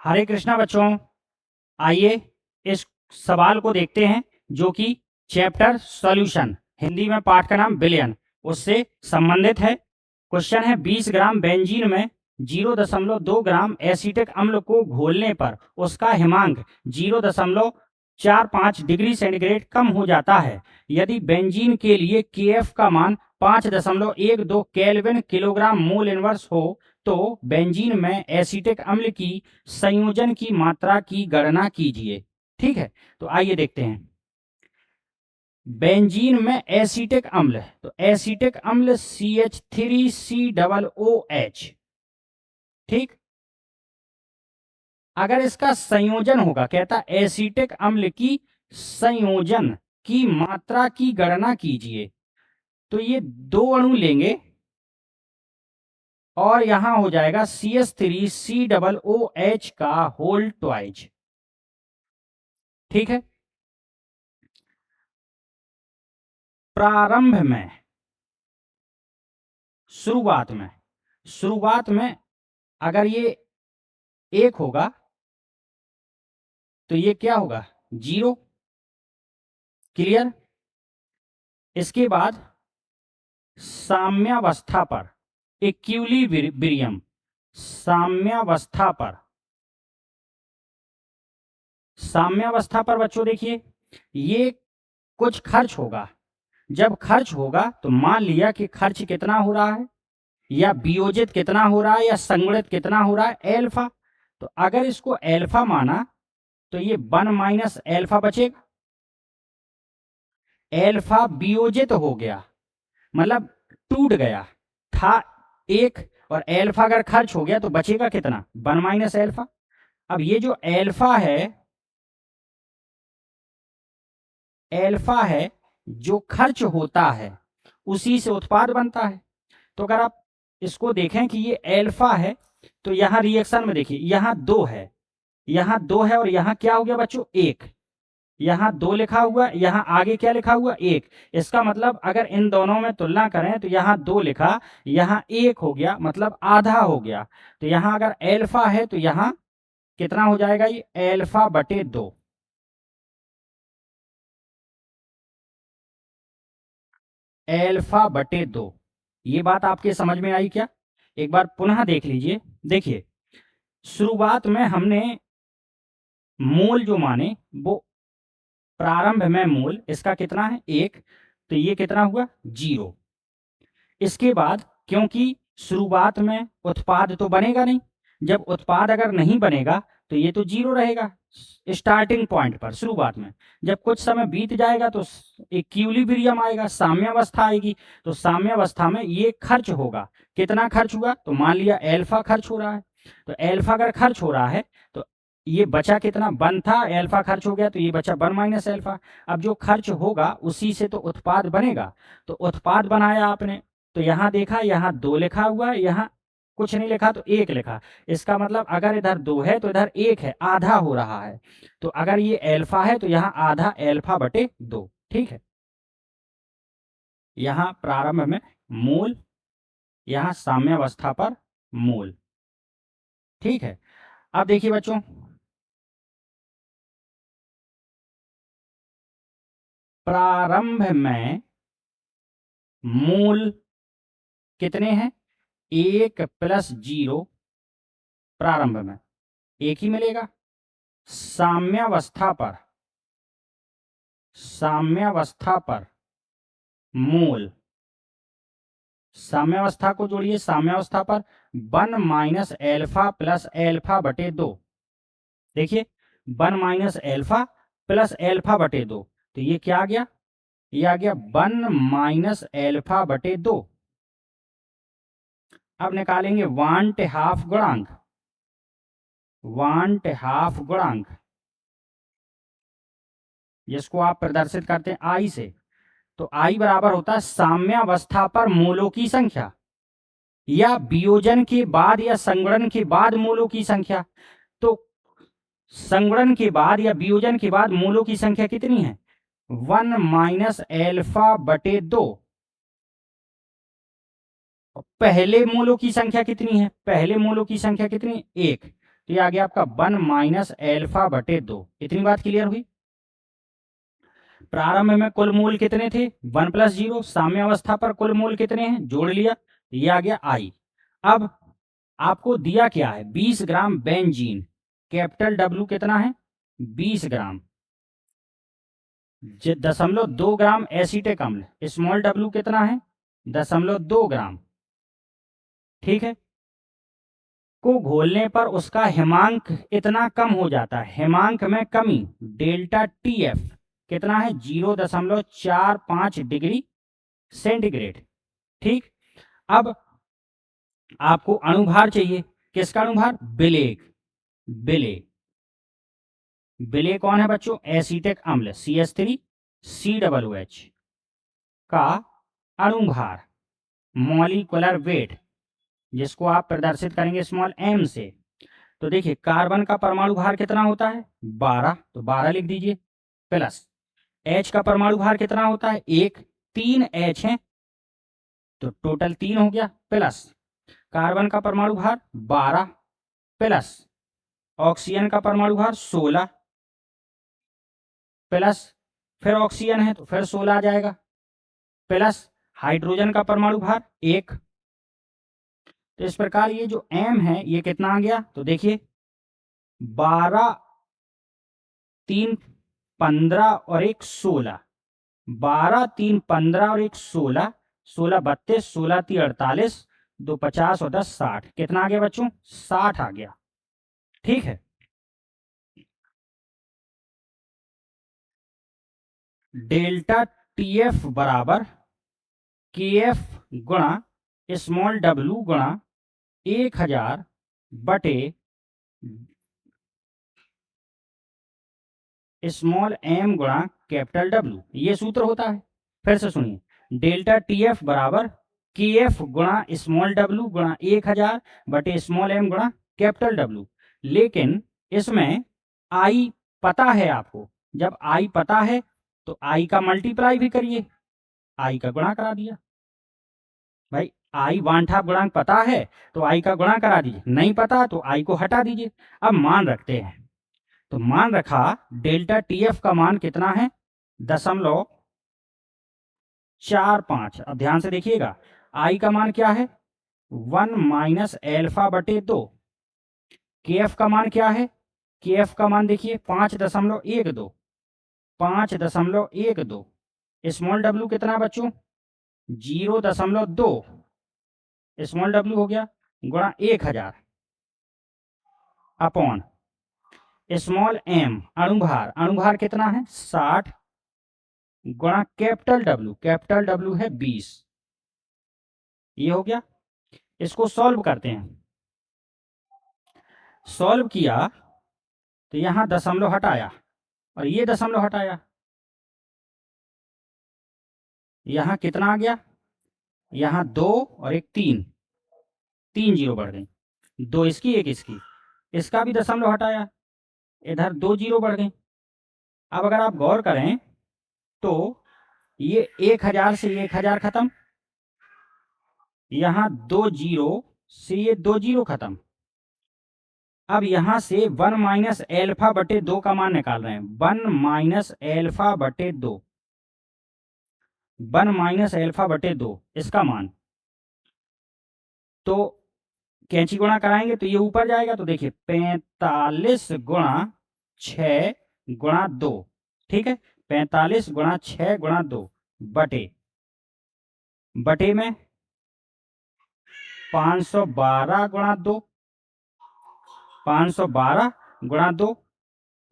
हरे कृष्णा बच्चों, आइए इस सवाल को देखते हैं जो कि चैप्टर सॉल्यूशन हिंदी में पाठ का नाम विलयन उससे संबंधित है। क्वेश्चन है 20 ग्राम बेंजीन में 0.2 ग्राम एसिटिक अम्ल को घोलने पर उसका हिमांक 0.45 डिग्री सेंटीग्रेड कम हो जाता है। यदि बेंजीन के लिए केएफ का मान 5.12 केल्विन किलोग्राम मोल इनवर्स हो तो बेंजीन में एसिटिक अम्ल की संयोजन की मात्रा की गणना कीजिए। ठीक है, तो आइए देखते हैं। बेंजीन में एसिटिक अम्ल, तो एसिटिक अम्ल CH3COOH। ठीक, अगर इसका संयोजन होगा, कहता एसिटिक अम्ल की संयोजन की मात्रा की गणना कीजिए, तो ये दो अणु लेंगे और यहां हो जाएगा CH3COOH का होल ट्वाइज। ठीक है, प्रारंभ में शुरुआत में अगर ये 1 होगा तो ये क्या होगा 0। क्लियर। इसके बाद साम्यावस्था पर इक्विलिब्रियम, साम्यावस्था पर बच्चों देखिए ये कुछ खर्च होगा। जब खर्च होगा तो मान लिया कि खर्च कितना हो रहा है या वियोजित कितना हो रहा है या संगुणित कितना हो रहा है, एल्फा। तो अगर इसको एल्फा माना तो ये 1 माइनस एल्फा बचेगा। एल्फा वियोजित हो गया मतलब टूट गया था 1, और एल्फा अगर खर्च हो गया तो बचेगा कितना 1 माइनस एल्फा। अब ये जो एल्फा है जो खर्च होता है उसी से उत्पाद बनता है। तो अगर आप इसको देखें कि ये एल्फा है तो यहां रिएक्शन में देखिए यहां 2 है, यहां 2 है और यहां क्या हो गया बच्चों 1। यहां 2 लिखा हुआ, यहां आगे क्या लिखा हुआ 1। इसका मतलब अगर इन दोनों में तुलना करें तो यहां 2 लिखा, यहां 1 हो गया, मतलब आधा हो गया। तो यहां अगर एल्फा है तो यहां कितना हो जाएगा ये एल्फा बटे 2। एल्फा बटे 2। ये बात आपके समझ में आई क्या? एक बार पुनः देख लीजिए। देखिए शुरुआत में हमने मोल जो माने वो प्रारंभ में मोल इसका कितना है 1, तो ये कितना हुआ 0। इसके बाद क्योंकि शुरुआत में उत्पाद तो बनेगा नहीं, जब उत्पाद अगर नहीं बनेगा तो ये तो 0 रहेगा स्टार्टिंग पॉइंट पर शुरुआत में। जब कुछ समय बीत जाएगा तो इक्विलिब्रियम आएगा, साम्यावस्था आएगी। तो साम्यावस्था में ये खर्च होगा। कितना खर्च हुआ? तो मान लिया एल्फा खर्च हो रहा है, तो एल्फा अगर खर्च हो रहा है तो ये बचा कितना 1 था, एल्फा खर्च हो गया तो ये बचा 1 माइनस एल्फा। अब जो खर्च होगा उसी से तो उत्पाद बनेगा। तो उत्पाद बनाया आपने, तो यहां देखा यहां 2 लिखा हुआ है, यहां कुछ नहीं लिखा तो 1 लिखा। इसका मतलब अगर इधर 2 है तो इधर 1 है, आधा हो रहा है। तो अगर ये एल्फा है तो यहां आधा एल्फा बटे 2। ठीक है, यहां प्रारंभ में मोल, यहां साम्यावस्था पर मोल। ठीक है, अब देखिए बच्चों प्रारंभ में मोल कितने हैं 1 प्लस 0, प्रारंभ में 1 ही मिलेगा। साम्यावस्था पर मोल, साम्यावस्था को जोड़िए, साम्यावस्था पर 1 माइनस एल्फा प्लस एल्फा बटे 2। देखिए 1 माइनस एल्फा प्लस एल्फा बटे 2, तो ये क्या आ गया? ये आ गया 1 माइनस एल्फा बटे 2। अब निकालेंगे वांट हाफ गुणांक, वांट हाफ गुणांक जिसको आप प्रदर्शित करते हैं आई से। तो आई बराबर होता है साम्यावस्था पर मोलों की संख्या, या वियोजन के बाद या संगणन के बाद मोलों की संख्या। तो संगणन के बाद या वियोजन के बाद मोलों की संख्या कितनी है 1 माइनस एल्फा बटे 2। पहले मोलों की संख्या कितनी है? पहले मोलों की संख्या कितनी 1, तो ये आ गया आपका 1 माइनस एल्फा बटे 2। इतनी बात क्लियर हुई। प्रारंभ में कुल मोल कितने थे 1 प्लस 0, साम्य अवस्था पर कुल मोल कितने हैं जोड़ लिया, ये आ गया आई। अब आपको दिया क्या है 20 ग्राम बेंजीन, कैपिटल डब्ल्यू कितना है 20 ग्राम, 0.2 ग्राम एसीटिक अम्ल, स्मॉल डब्ल्यू कितना है 0.2 ग्राम, ठीक है, को घोलने पर उसका हिमांक इतना कम हो जाता है, हिमांक में कमी डेल्टा टी एफ कितना है 0.45 डिग्री सेंटीग्रेड, ठीक। अब आपको अणुभार चाहिए, किसका अणुभार विलेय, विलेय, विलेय कौन है बच्चों एसीटिक अम्ल CH3COOH का अणुभार, मॉलिक्यूलर वेट जिसको आप प्रदर्शित करेंगे स्मॉल m से। तो देखिए कार्बन का परमाणु भार कितना होता है 12, तो 12 लिख दीजिए, प्लस H का परमाणु भार कितना होता है 1, 3 H है तो टोटल 3 हो गया, प्लस कार्बन का परमाणु भार 12, प्लस ऑक्सीजन का परमाणु भार 16, प्लस फिर ऑक्सीजन है तो फिर 16 आ जाएगा, प्लस हाइड्रोजन का परमाणु भार 1। तो इस प्रकार ये जो m है ये कितना आ गया, तो देखिए 12, 3, 15 और 1 16, 12, 3, 15 और 1 16, 16 32, 16 3 48, 2 50 और 10 60, कितना आ गया बच्चों 60 आ गया, ठीक है। डेल्टा टी एफ बराबर के एफ गुणा स्मॉल डब्ल्यू गुणा 1000 बटे स्मॉल एम गुणा कैपिटल डब्ल्यू, ये सूत्र होता है। फिर से सुनिए डेल्टा टी एफ बराबर के एफ गुणा स्मॉल डब्ल्यू गुणा 1000 बटे स्मॉल एम गुणा कैपिटल डब्ल्यू, लेकिन इसमें आई पता है आपको, जब आई पता है तो आई का मल्टीप्लाई भी करिए, आई का गुणा करा दिया भाई, आई वांछा गुणांक पता है तो आई का गुणा करा दीजिए, नहीं पता तो आई को हटा दीजिए। अब मान रखते हैं, तो मान रखा डेल्टा टी एफ का मान कितना है 0.45। अब ध्यान से देखिएगा आई का मान क्या है 1 माइनस एल्फा बटे 2, के एफ का मान क्या है, के एफ का मान देखिए 5.12, 5.12, स्मॉल डब्ल्यू कितना बच्चों 0.2, स्मॉल डब्ल्यू हो गया गुणा 1000 अपॉन स्मॉल एम अणुभार, अणुभार कितना है 60 गुणा कैपिटल डब्ल्यू है 20, ये हो गया। इसको सॉल्व करते हैं, सॉल्व किया तो यहां दशमलव हटाया और ये दशमलव हटाया, यहां कितना आ गया, यहां 2 और एक 3, 3 जीरो बढ़ गई, 2 इसकी 1 इसकी, इसका भी दशमलव हटाया, इधर 2 जीरो बढ़ गई। अब अगर आप गौर करें तो ये 1000 से 1000 खत्म, यहां 2 जीरो से ये 2 जीरो खत्म। अब यहां से 1 माइनस एल्फा बटे 2 का मान निकाल रहे हैं, 1 माइनस एल्फा बटे 2, 1 माइनस एल्फा बटे 2 इसका मान, तो कैंची गुणा कराएंगे तो ये ऊपर जाएगा, तो देखिए 45 गुणा 6 गुणा 2, ठीक है, 45 गुणा 6 गुणा 2 बटे बटे में 512 गुणा 2, 512 गुणा 2,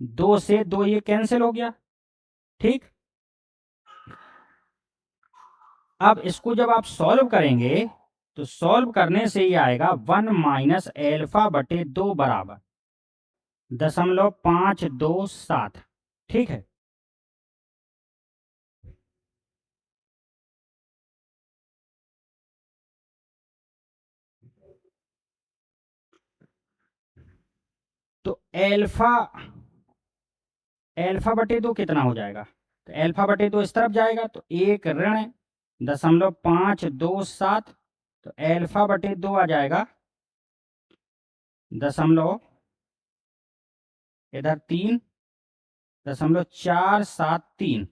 2 से 2 ये कैंसिल हो गया, ठीक। अब इसको जब आप सॉल्व करेंगे तो सॉल्व करने से ये आएगा 1 माइनस एल्फा बटे 2 बराबर 0.527, ठीक है। तो एल्फा एल्फा बटे 2 कितना हो जाएगा, तो एल्फा बटे 2 इस तरफ जाएगा तो 1 ऋण 0.527, तो एल्फा बटे 2 आ जाएगा 0.527, इधर 3.473।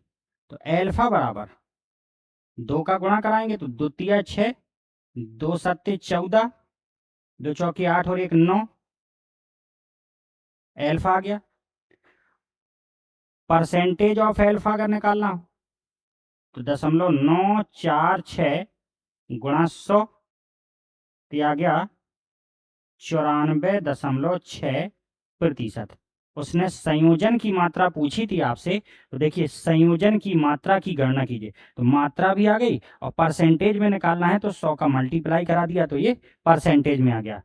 तो एल्फा बराबर 2 का गुणा कराएंगे तो 2 तिया 6, 2 सत्ते 14, 2 चौके 8 और 1 9, एल्फा आ गया। परसेंटेज ऑफ एल्फा अगर निकालना हो तो 0.946 गुणा 100 आ गया 94.6%। उसने संयोजन की मात्रा पूछी थी आपसे, तो देखिए संयोजन की मात्रा की गणना कीजिए, तो मात्रा भी आ गई और परसेंटेज में निकालना है तो 100 का मल्टीप्लाई करा दिया तो ये परसेंटेज में आ गया।